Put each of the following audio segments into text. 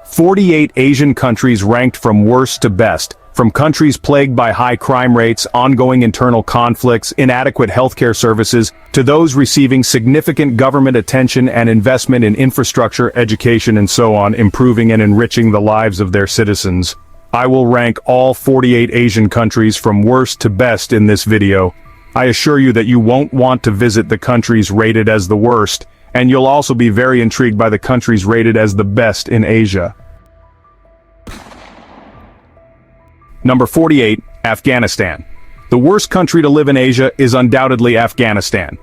48 Asian countries ranked from worst to best, from countries plagued by high crime rates, ongoing internal conflicts, inadequate healthcare services, to those receiving significant government attention and investment in infrastructure, education and so on, improving and enriching the lives of their citizens. I will rank all 48 Asian countries from worst to best in this video. I assure you that you won't want to visit the countries rated as the worst, and you'll also be very intrigued by the countries rated as the best in Asia. Number 48, Afghanistan. The worst country to live in Asia is undoubtedly Afghanistan.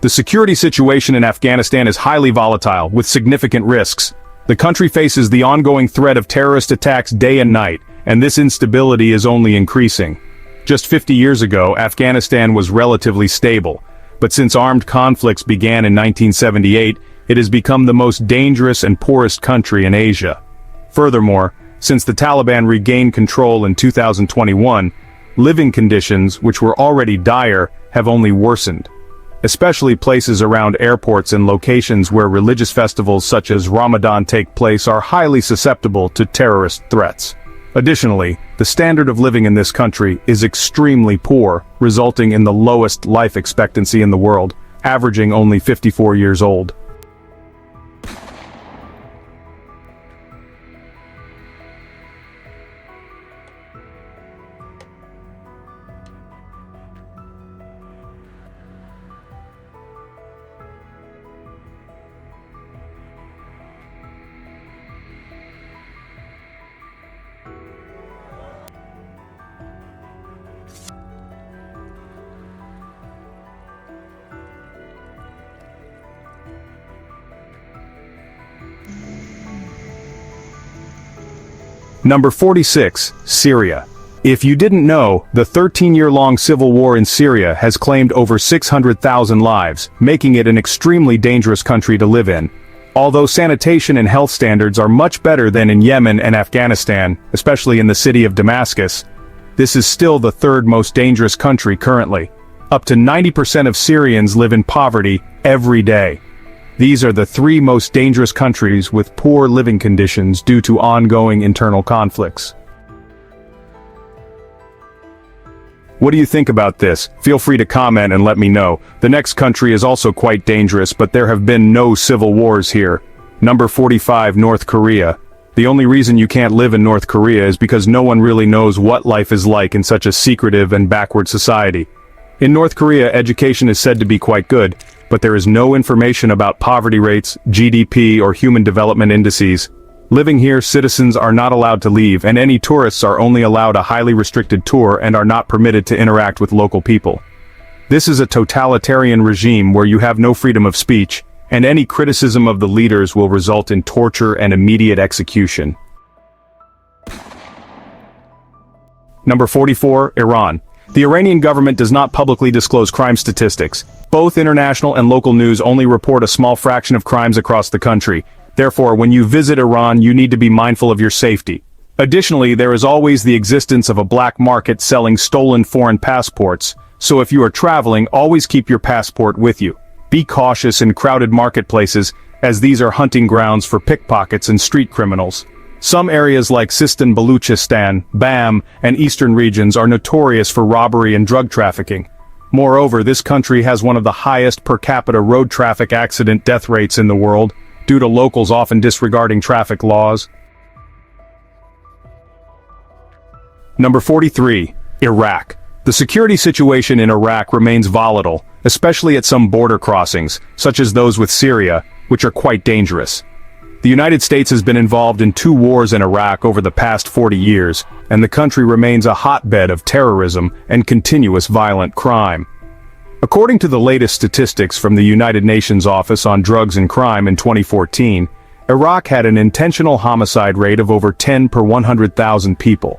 The security situation in Afghanistan is highly volatile, with significant risks. The country faces the ongoing threat of terrorist attacks day and night, and this instability is only increasing. Just 50 years ago, Afghanistan was relatively stable, but since armed conflicts began in 1978, it has become the most dangerous and poorest country in Asia. Furthermore, since the Taliban regained control in 2021, living conditions, which were already dire, have only worsened. Especially places around airports and locations where religious festivals such as Ramadan take place are highly susceptible to terrorist threats. Additionally, the standard of living in this country is extremely poor, resulting in the lowest life expectancy in the world, averaging only 54 years old. Number 46, Syria. If you didn't know, the 13-year-long civil war in Syria has claimed over 600,000 lives, making it an extremely dangerous country to live in. Although sanitation and health standards are much better than in Yemen and Afghanistan, especially in the city of Damascus, this is still the third most dangerous country currently. Up to 90% of Syrians live in poverty every day. These are the three most dangerous countries with poor living conditions due to ongoing internal conflicts. What do you think about this? Feel free to comment and let me know. The next country is also quite dangerous, but there have been no civil wars here. Number 45, North Korea. The only reason you can't live in North Korea is because no one really knows what life is like in such a secretive and backward society. In North Korea, education is said to be quite good, but there is no information about poverty rates, GDP, or human development indices. Living here, citizens are not allowed to leave, and any tourists are only allowed a highly restricted tour and are not permitted to interact with local people. This is a totalitarian regime where you have no freedom of speech, and any criticism of the leaders will result in torture and immediate execution. Number 44, Iran. The Iranian government does not publicly disclose crime statistics. Both international and local news only report a small fraction of crimes across the country. Therefore, when you visit Iran, you need to be mindful of your safety. Additionally, there is always the existence of a black market selling stolen foreign passports, so if you are traveling, always keep your passport with you. Be cautious in crowded marketplaces, as these are hunting grounds for pickpockets and street criminals. Some areas like Sistan Baluchistan, Bam, and eastern regions are notorious for robbery and drug trafficking. Moreover, this country has one of the highest per capita road traffic accident death rates in the world, due to locals often disregarding traffic laws. Number 43, Iraq. The security situation in Iraq remains volatile, especially at some border crossings, such as those with Syria, which are quite dangerous. The United States has been involved in 2 wars in Iraq over the past 40 years, and the country remains a hotbed of terrorism and continuous violent crime. According to the latest statistics from the United Nations Office on Drugs and Crime in 2014, Iraq had an intentional homicide rate of over 10 per 100,000 people.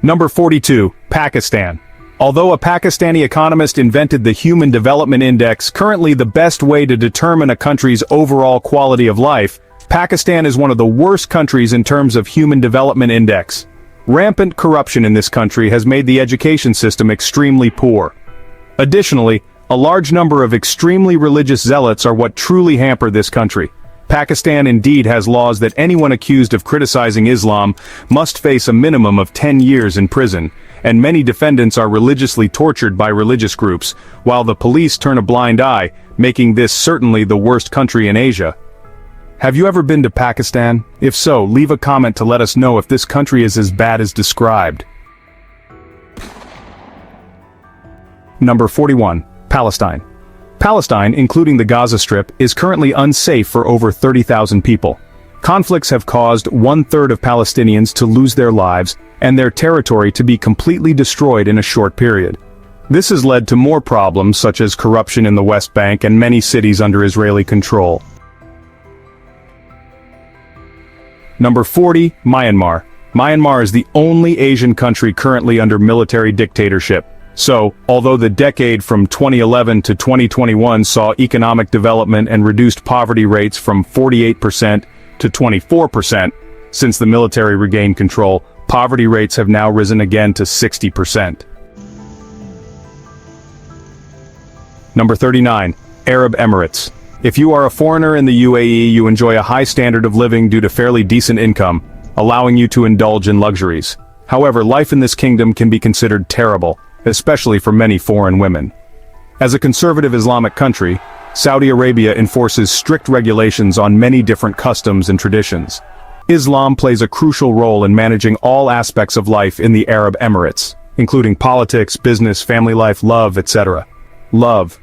Number 42, Pakistan. Although a Pakistani economist invented the Human Development Index, currently the best way to determine a country's overall quality of life, Pakistan is one of the worst countries in terms of Human Development Index. Rampant corruption in this country has made the education system extremely poor. Additionally, a large number of extremely religious zealots are what truly hamper this country. Pakistan indeed has laws that anyone accused of criticizing Islam must face a minimum of 10 years in prison, and many defendants are religiously tortured by religious groups, while the police turn a blind eye, making this certainly the worst country in Asia. Have you ever been to Pakistan? If so, leave a comment to let us know if this country is as bad as described. Number 41. Palestine. Palestine, including the Gaza Strip, is currently unsafe for over 30,000 people. Conflicts have caused 1/3 of Palestinians to lose their lives and their territory to be completely destroyed in a short period. This has led to more problems such as corruption in the West Bank and many cities under Israeli control. Number 40. Myanmar. Myanmar is the only Asian country currently under military dictatorship. So, although the decade from 2011 to 2021 saw economic development and reduced poverty rates from 48% to 24%, since the military regained control, poverty rates have now risen again to 60%. Number 39. Arab Emirates. If you are a foreigner in the UAE, you enjoy a high standard of living due to fairly decent income, allowing you to indulge in luxuries. However, life in this kingdom can be considered terrible, especially for many foreign women. As a conservative Islamic country, Saudi Arabia enforces strict regulations on many different customs and traditions. Islam plays a crucial role in managing all aspects of life in the Arab Emirates, including politics, business, family life, love, etc. Love.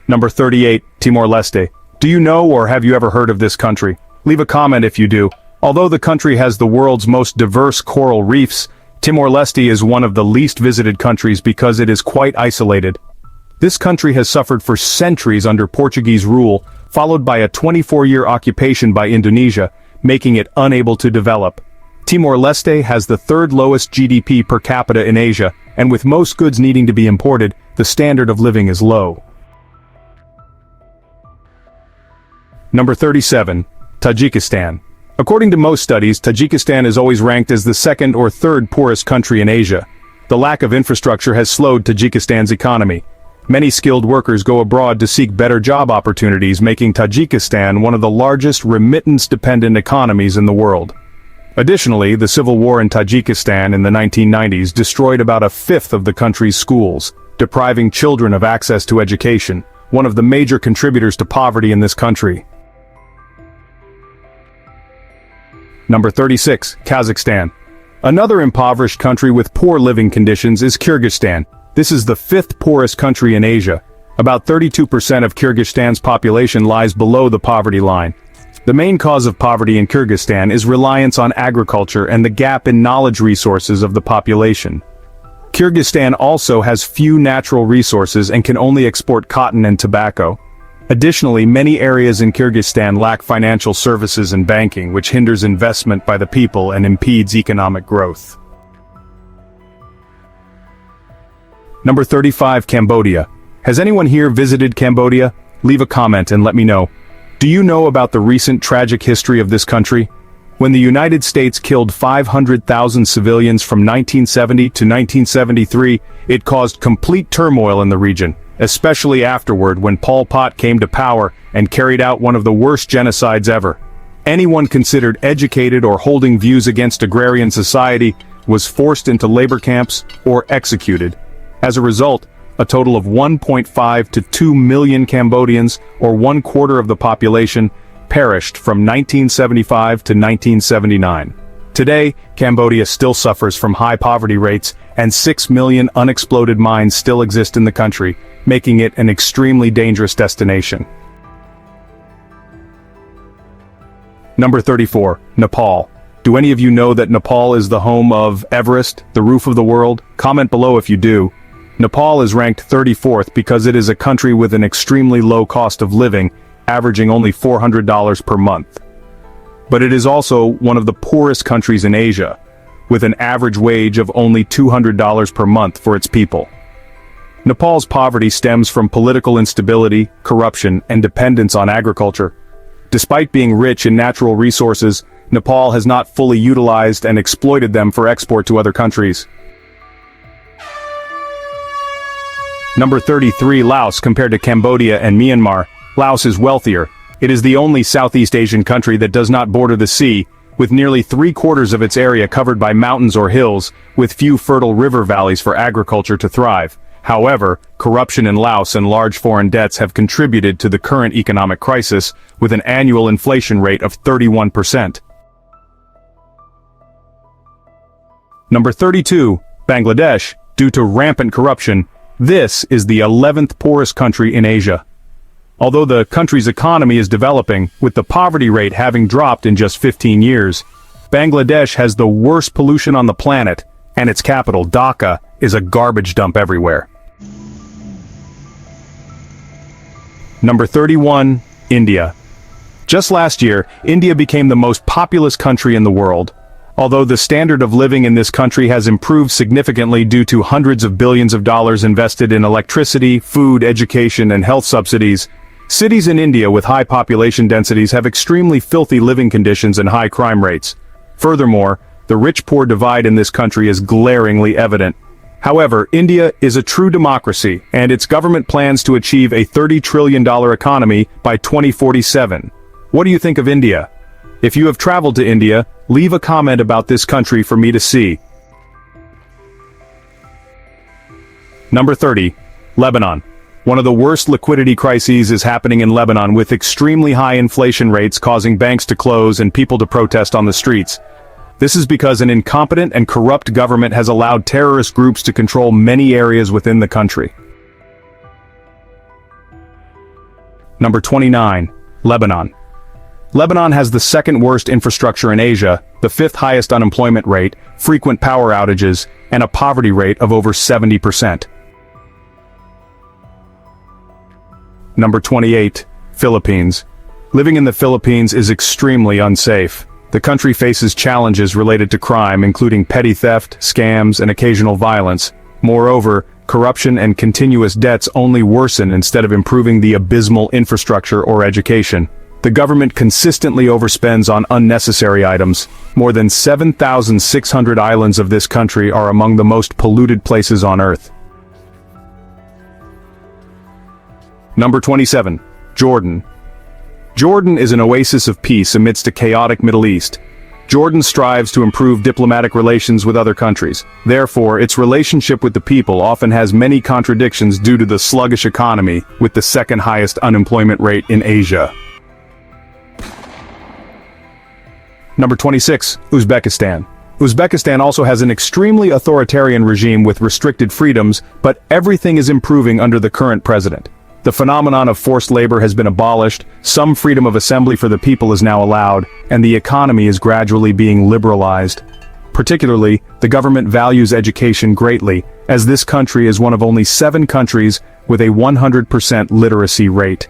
Number 38. Timor-Leste. Do you know or have you ever heard of this country? Leave a comment if you do. Although the country has the world's most diverse coral reefs, Timor-Leste is one of the least visited countries because it is quite isolated. This country has suffered for centuries under Portuguese rule, followed by a 24-year occupation by Indonesia, making it unable to develop. Timor-Leste has the third lowest GDP per capita in Asia, and with most goods needing to be imported, the standard of living is low. Number 37. Tajikistan. According to most studies, Tajikistan is always ranked as the second or third poorest country in Asia. The lack of infrastructure has slowed Tajikistan's economy. Many skilled workers go abroad to seek better job opportunities, making Tajikistan one of the largest remittance-dependent economies in the world. Additionally, the civil war in Tajikistan in the 1990s destroyed about a fifth of the country's schools, depriving children of access to education, one of the major contributors to poverty in this country. Number 36. Kazakhstan. Another impoverished country with poor living conditions is Kyrgyzstan. This is the fifth poorest country in Asia. About 32% of Kyrgyzstan's population lies below the poverty line. The main cause of poverty in Kyrgyzstan is reliance on agriculture and the gap in knowledge resources of the population. Kyrgyzstan also has few natural resources and can only export cotton and tobacco. Additionally, many areas in Kyrgyzstan lack financial services and banking, which hinders investment by the people and impedes economic growth. Number 35. Cambodia. Has anyone here visited Cambodia? Leave a comment and let me know. Do you know about the recent tragic history of this country? When the United States killed 500,000 civilians from 1970 to 1973, it caused complete turmoil in the region, especially afterward when Pol Pot came to power and carried out one of the worst genocides ever. Anyone considered educated or holding views against agrarian society was forced into labor camps or executed. As a result, a total of 1.5 to 2 million Cambodians, or 1/4 of the population, perished from 1975 to 1979. Today, Cambodia still suffers from high poverty rates, and 6 million unexploded mines still exist in the country, making it an extremely dangerous destination. Number 34. Nepal. Do any of you know that Nepal is the home of Everest, the roof of the world? Comment below if you do. Nepal is ranked 34th because it is a country with an extremely low cost of living, averaging only $400 per month. But it is also one of the poorest countries in Asia, with an average wage of only $200 per month for its people. Nepal's poverty stems from political instability, corruption, and dependence on agriculture. Despite being rich in natural resources, Nepal has not fully utilized and exploited them for export to other countries. Number 33. Laos. Compared to Cambodia and Myanmar, Laos is wealthier. It is the only Southeast Asian country that does not border the sea, with nearly 3/4 of its area covered by mountains or hills, with few fertile river valleys for agriculture to thrive. However, corruption in Laos and large foreign debts have contributed to the current economic crisis, with an annual inflation rate of 31%. Number 32, Bangladesh. Due to rampant corruption, this is the 11th poorest country in Asia. Although the country's economy is developing, with the poverty rate having dropped in just 15 years, Bangladesh has the worst pollution on the planet, and its capital, Dhaka, is a garbage dump everywhere. Number 31, India. Just last year, India became the most populous country in the world. Although the standard of living in this country has improved significantly due to hundreds of billions of dollars invested in electricity, food, education, and health subsidies, cities in India with high population densities have extremely filthy living conditions and high crime rates. Furthermore, the rich-poor divide in this country is glaringly evident. However, India is a true democracy, and its government plans to achieve a $30 trillion economy by 2047. What do you think of India? If you have traveled to India, leave a comment about this country for me to see. Number 30, Lebanon. One of the worst liquidity crises is happening in Lebanon, with extremely high inflation rates causing banks to close and people to protest on the streets. This is because an incompetent and corrupt government has allowed terrorist groups to control many areas within the country. Number 29, Lebanon. Lebanon has the second worst infrastructure in Asia, the fifth highest unemployment rate, frequent power outages, and a poverty rate of over 70%. Number 28, Philippines. Living in the Philippines is extremely unsafe. The country faces challenges related to crime, including petty theft, scams, and occasional violence. Moreover, corruption and continuous debts only worsen instead of improving the abysmal infrastructure or education. The government consistently overspends on unnecessary items. More than 7,600 islands of this country are among the most polluted places on Earth. Number 27, Jordan. Jordan is an oasis of peace amidst a chaotic Middle East. Jordan strives to improve diplomatic relations with other countries. Therefore, its relationship with the people often has many contradictions due to the sluggish economy, with the second highest unemployment rate in Asia. Number 26, Uzbekistan. Uzbekistan also has an extremely authoritarian regime with restricted freedoms, but everything is improving under the current president. The phenomenon of forced labor has been abolished, some freedom of assembly for the people is now allowed, and the economy is gradually being liberalized. Particularly, the government values education greatly, as this country is one of only 7 countries with a 100% literacy rate.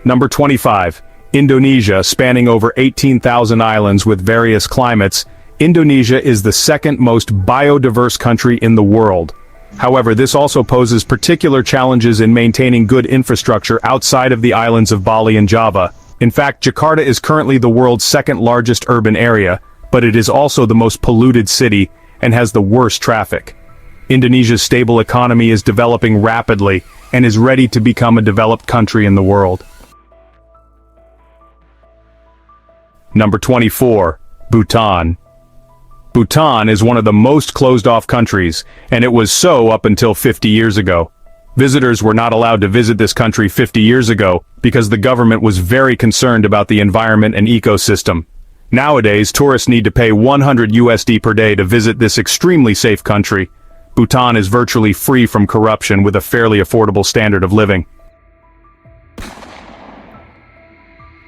Number 25, Indonesia. Spanning over 18,000 islands with various climates, Indonesia is the second most biodiverse country in the world. However, this also poses particular challenges in maintaining good infrastructure outside of the islands of Bali and Java. In fact, Jakarta is currently the world's second largest urban area, but it is also the most polluted city and has the worst traffic. Indonesia's stable economy is developing rapidly and is ready to become a developed country in the world. Number 24, Bhutan. Bhutan is one of the most closed-off countries, and it was so up until 50 years ago. Visitors were not allowed to visit this country 50 years ago because the government was very concerned about the environment and ecosystem. Nowadays, tourists need to pay $100 per day to visit this extremely safe country. Bhutan is virtually free from corruption with a fairly affordable standard of living.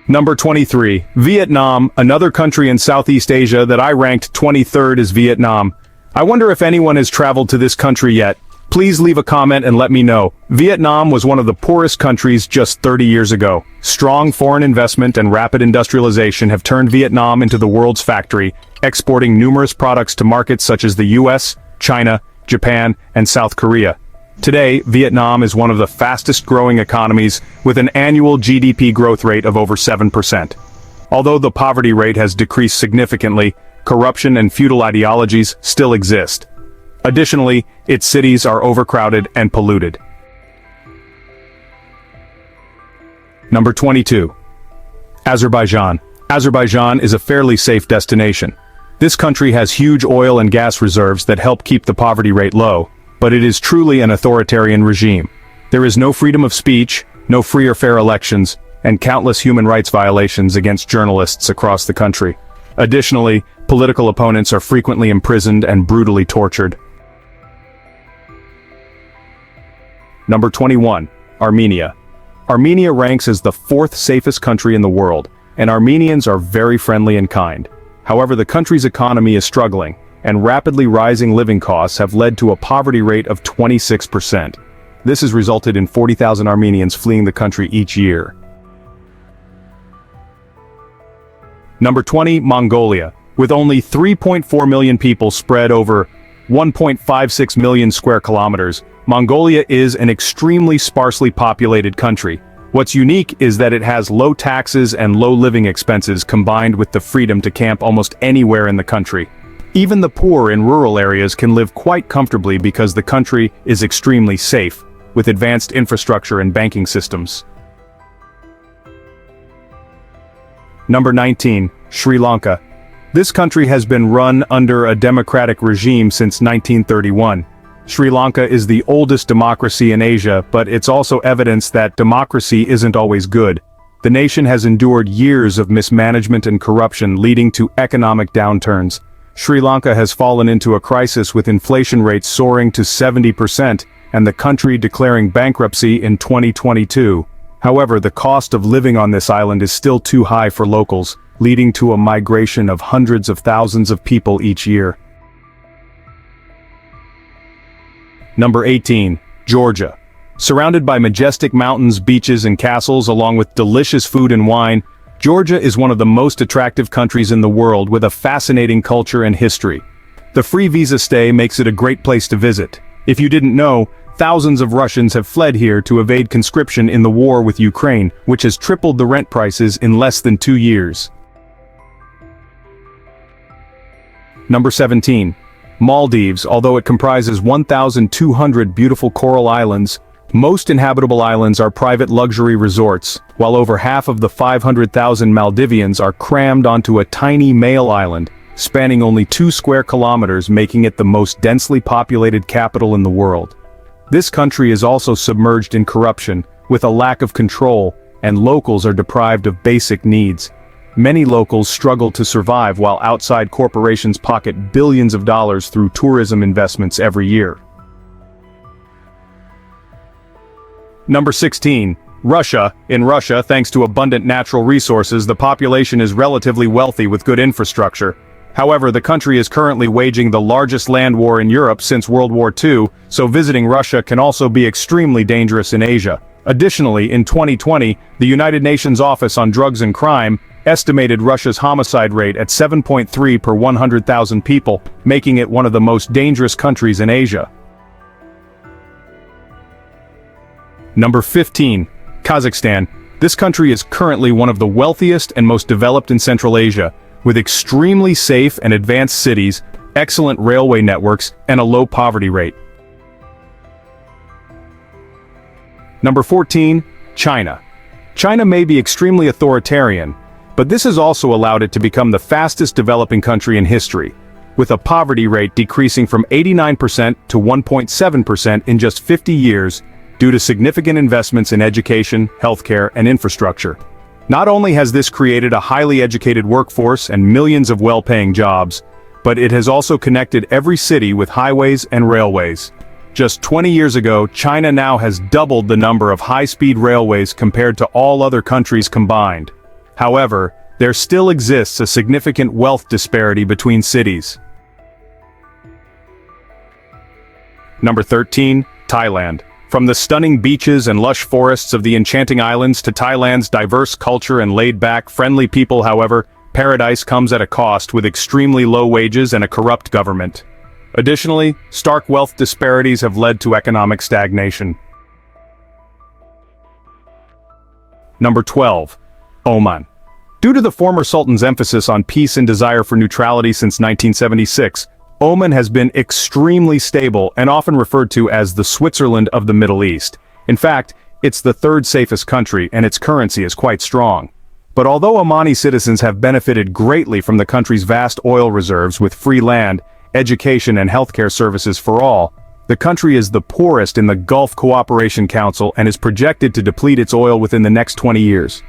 Number 23, Vietnam. Another country in Southeast Asia that I ranked 23rd is Vietnam. I wonder if anyone has traveled to this country yet. Please leave a comment and let me know. Vietnam was one of the poorest countries just 30 years ago. Strong foreign investment and rapid industrialization have turned Vietnam into the world's factory, exporting numerous products to markets such as the US, China, Japan, and South Korea. Today, Vietnam is one of the fastest-growing economies, with an annual GDP growth rate of over 7%. Although the poverty rate has decreased significantly, corruption and feudal ideologies still exist. Additionally, its cities are overcrowded and polluted. Number 22. Azerbaijan. Azerbaijan is a fairly safe destination. This country has huge oil and gas reserves that help keep the poverty rate low, but it is truly an authoritarian regime. There is no freedom of speech, no free or fair elections, and countless human rights violations against journalists across the country. Additionally, political opponents are frequently imprisoned and brutally tortured. Number 21. Armenia. Armenia ranks as the fourth safest country in the world, and Armenians are very friendly and kind. However, the country's economy is struggling, and rapidly rising living costs have led to a poverty rate of 26%. This has resulted in 40,000 Armenians fleeing the country each year. Number 20. Mongolia. With only 3.4 million people spread over 1.56 million square kilometers, Mongolia is an extremely sparsely populated country. What's unique is that it has low taxes and low living expenses combined with the freedom to camp almost anywhere in the country. Even the poor in rural areas can live quite comfortably because the country is extremely safe, with advanced infrastructure and banking systems. Number 19. Sri Lanka. This country has been run under a democratic regime since 1931. Sri Lanka is the oldest democracy in Asia, but it's also evidence that democracy isn't always good. The nation has endured years of mismanagement and corruption, leading to economic downturns. Sri Lanka has fallen into a crisis with inflation rates soaring to 70%, and the country declaring bankruptcy in 2022. However, the cost of living on this island is still too high for locals, leading to a migration of hundreds of thousands of people each year. Number 18. Georgia. Surrounded by majestic mountains, beaches, and castles along with delicious food and wine, Georgia is one of the most attractive countries in the world with a fascinating culture and history. The free visa stay makes it a great place to visit. If you didn't know, thousands of Russians have fled here to evade conscription in the war with Ukraine, which has tripled the rent prices in less than 2 years. Number 17. Maldives. Although it comprises 1,200 beautiful coral islands, most inhabitable islands are private luxury resorts, while over half of the 500,000 Maldivians are crammed onto a tiny male island, spanning only 2 square kilometers, making it the most densely populated capital in the world. This country is also submerged in corruption, with a lack of control, and locals are deprived of basic needs. Many locals struggle to survive while outside corporations pocket billions of dollars through tourism investments every year. Number 16. Russia. In Russia, thanks to abundant natural resources, the population is relatively wealthy with good infrastructure. However, the country is currently waging the largest land war in Europe since World War II, so visiting Russia can also be extremely dangerous in Asia. Additionally, in 2020, the United Nations Office on Drugs and Crime estimated Russia's homicide rate at 7.3 per 100,000 people, making it one of the most dangerous countries in Asia. Number 15. Kazakhstan. This country is currently one of the wealthiest and most developed in Central Asia, with extremely safe and advanced cities, excellent railway networks, and a low poverty rate. Number 14. China. China may be extremely authoritarian, but this has also allowed it to become the fastest developing country in history, with a poverty rate decreasing from 89% to 1.7% in just 50 years due to significant investments in education, healthcare, and infrastructure. Not only has this created a highly educated workforce and millions of well-paying jobs, but it has also connected every city with highways and railways. Just 20 years ago, China now has doubled the number of high-speed railways compared to all other countries combined. However, there still exists a significant wealth disparity between cities. Number 13. Thailand. From the stunning beaches and lush forests of the enchanting islands to Thailand's diverse culture and laid-back, friendly people, however, paradise comes at a cost with extremely low wages and a corrupt government. Additionally, stark wealth disparities have led to economic stagnation. Number 12. Oman. Due to the former Sultan's emphasis on peace and desire for neutrality since 1976, Oman has been extremely stable and often referred to as the Switzerland of the Middle East. In fact, It's the third safest country and its currency is quite strong. But although Omani citizens have benefited greatly from the country's vast oil reserves with free land, education and healthcare services for all, the country is the poorest in the Gulf Cooperation Council and is projected to deplete its oil within the next 20 years.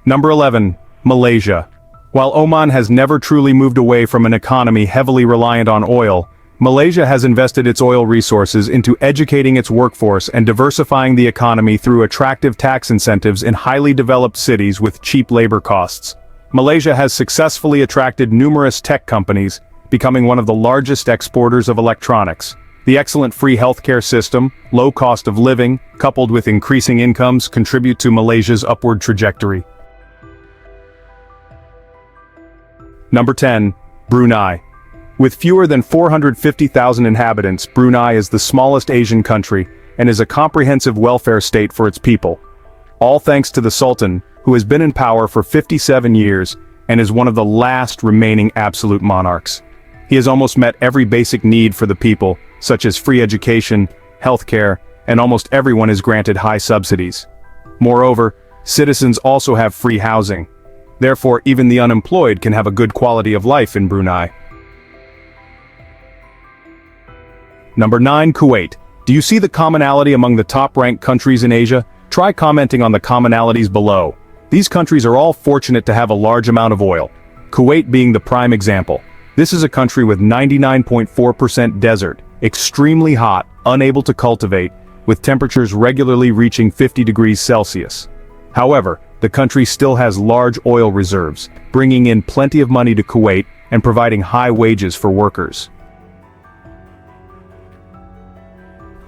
Number 11. Malaysia. While Oman has never truly moved away from an economy heavily reliant on oil, Malaysia has invested its oil resources into educating its workforce and diversifying the economy through attractive tax incentives in highly developed cities with cheap labor costs. Malaysia has successfully attracted numerous tech companies, becoming one of the largest exporters of electronics. The excellent free healthcare system, low cost of living, coupled with increasing incomes contribute to Malaysia's upward trajectory. Number 10. Brunei. With fewer than 450,000 inhabitants, Brunei is the smallest Asian country and is a comprehensive welfare state for its people. All thanks to the Sultan, who has been in power for 57 years and is one of the last remaining absolute monarchs. He has almost met every basic need for the people, such as free education, healthcare, and almost everyone is granted high subsidies. Moreover, citizens also have free housing. Therefore, even the unemployed can have a good quality of life in Brunei. Number 9. Kuwait. Do you see the commonality among the top-ranked countries in Asia? Try commenting on the commonalities below. These countries are all fortunate to have a large amount of oil, Kuwait being the prime example. This is a country with 99.4% desert, extremely hot, unable to cultivate, with temperatures regularly reaching 50 degrees Celsius. However, the country still has large oil reserves, bringing in plenty of money to Kuwait and providing high wages for workers.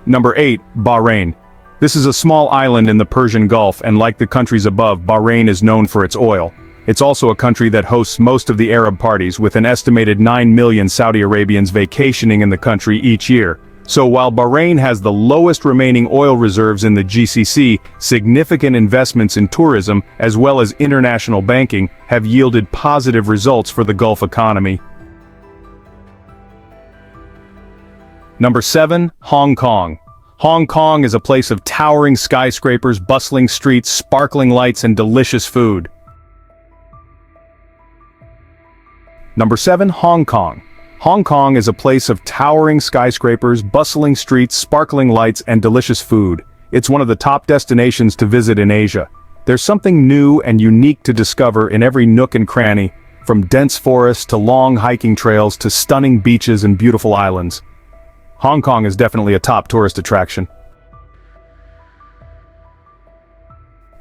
Number 8. Bahrain. This is a small island in the Persian Gulf and like the countries above, Bahrain is known for its oil. It's also a country that hosts most of the Arab parties with an estimated 9 million Saudi Arabians vacationing in the country each year. So while Bahrain has the lowest remaining oil reserves in the GCC, significant investments in tourism as well as international banking have yielded positive results for the Gulf economy. Number 7. Hong Kong. Hong Kong is a place of towering skyscrapers, bustling streets, sparkling lights, and delicious food. Number 7. Hong Kong. Hong Kong is a place of towering skyscrapers, bustling streets, sparkling lights, and delicious food. It's one of the top destinations to visit in Asia. There's something new and unique to discover in every nook and cranny, from dense forests to long hiking trails to stunning beaches and beautiful islands. Hong Kong is definitely a top tourist attraction.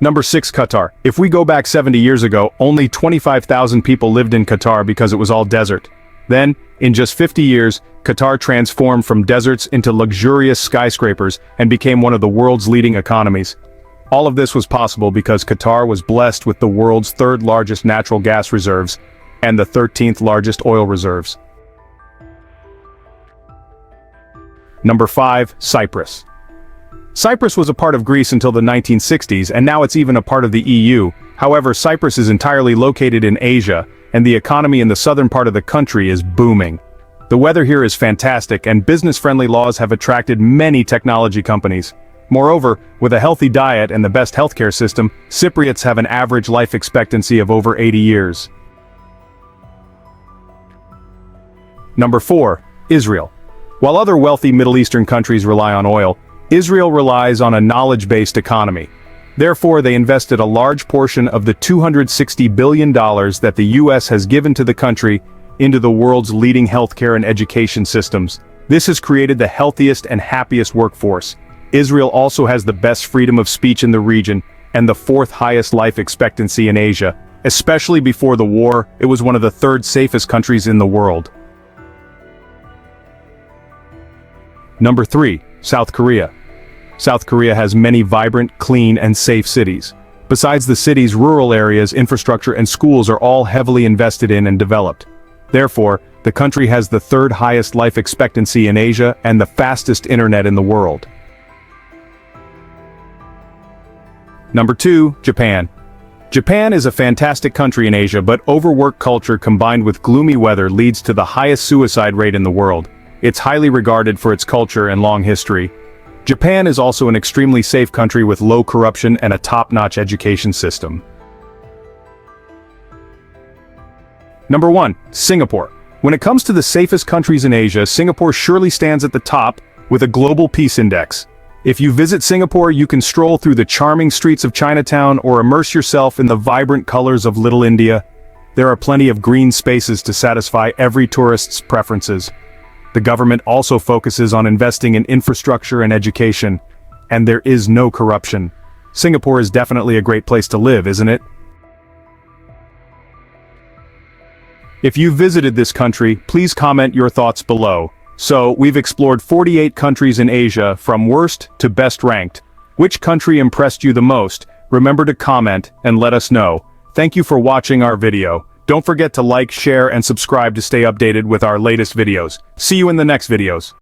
Number 6. Qatar. If we go back 70 years ago, only 25,000 people lived in Qatar because it was all desert. Then, in just 50 years, Qatar transformed from deserts into luxurious skyscrapers and became one of the world's leading economies. All of this was possible because Qatar was blessed with the world's third largest natural gas reserves and the 13th largest oil reserves. Number 5. Cyprus. Cyprus was a part of Greece until the 1960s and now it's even a part of the EU. However, Cyprus is entirely located in Asia, and the economy in the southern part of the country is booming. The weather here is fantastic and business-friendly laws have attracted many technology companies. Moreover, with a healthy diet and the best healthcare system, Cypriots have an average life expectancy of over 80 years. Number 4. Israel. While other wealthy Middle Eastern countries rely on oil, Israel relies on a knowledge-based economy. Therefore, they invested a large portion of the $260 billion that the US has given to the country into the world's leading healthcare and education systems. This has created the healthiest and happiest workforce. Israel also has the best freedom of speech in the region and the 4th highest life expectancy in Asia. Especially before the war, it was one of the 3rd safest countries in the world. Number 3. South Korea. South Korea has many vibrant, clean, and safe cities. Besides the city's rural areas, infrastructure and schools are all heavily invested in and developed. Therefore, the country has the 3rd highest life expectancy in Asia and the fastest internet in the world. Number 2. Japan. Japan is a fantastic country in Asia, but overworked culture combined with gloomy weather leads to the highest suicide rate in the world. It's highly regarded for its culture and long history. Japan is also an extremely safe country with low corruption and a top-notch education system. Number 1. Singapore. When it comes to the safest countries in Asia, Singapore surely stands at the top with a global peace index. If you visit Singapore, you can stroll through the charming streets of Chinatown or immerse yourself in the vibrant colors of Little India. There are plenty of green spaces to satisfy every tourist's preferences. The government also focuses on investing in infrastructure and education, and there is no corruption. Singapore is definitely a great place to live, isn't it? If you visited this country, please comment your thoughts below. So, we've explored 48 countries in Asia, from worst to best ranked. Which country impressed you the most? Remember to comment and let us know. Thank you for watching our video. Don't forget to like, share, and subscribe to stay updated with our latest videos. See you in the next videos.